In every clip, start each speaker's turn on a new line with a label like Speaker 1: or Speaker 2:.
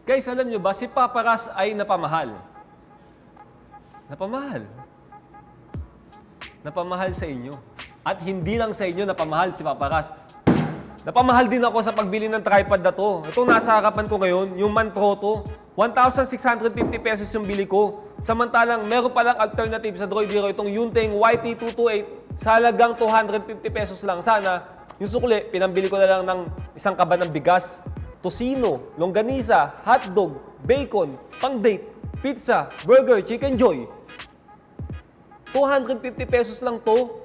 Speaker 1: Guys, alam nyo ba, si Paparaz ay napamahal. Napamahal. Napamahal sa inyo. At hindi lang sa inyo napamahal si Paparaz. Napamahal din ako sa pagbili ng tripod na to. Itong nasa harapan ko ngayon, yung Manfrotto. 1,650 pesos yung bili ko. Samantalang, meron palang alternative sa Droid Hero, itong Yunteng YT228 sa halagang 250 pesos lang. Sana, yung sukli, pinambili ko na lang ng isang kaba ng bigas, tosino, longganisa, hotdog, bacon, pang-date, pizza, burger, chicken joy. 250 pesos lang to.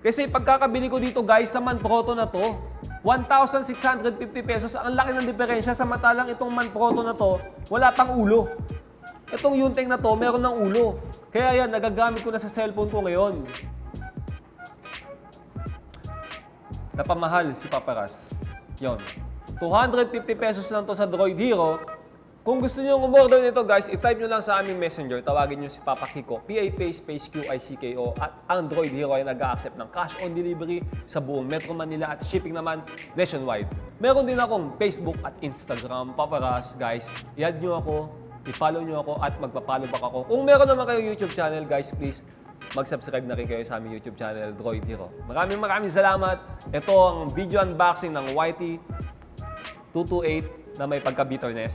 Speaker 1: Kasi pagkakabili ko dito guys sa Manfrotto na to, 1,650 pesos. Ang laki ng diferensya, samantalang itong Manfrotto na to, wala pang ulo. Itong Yunteng na to, meron ng ulo. Kaya yan, nagagamit ko na sa cellphone ko ngayon. Napamahal si Paparaz. Yon. 250 pesos lang to sa Droid Hero. Kung gusto niyo umorder nito guys, i-type nyo lang sa aming messenger. Tawagin nyo si Papa Kiko, PAP_QICKO. At ang Droid Hero ay nag-a-accept ng cash on delivery sa buong Metro Manila at shipping naman nationwide. Meron din akong Facebook at Instagram, Paparaz. Guys, i-add nyo ako, i-follow nyo ako at magpa-follow back ako. Kung meron naman kayong YouTube channel guys, please mag-subscribe na rin kayo sa aming YouTube channel, Droid Hero. Maraming salamat. Ito ang video unboxing ng YT228 na may pagka-bitterness.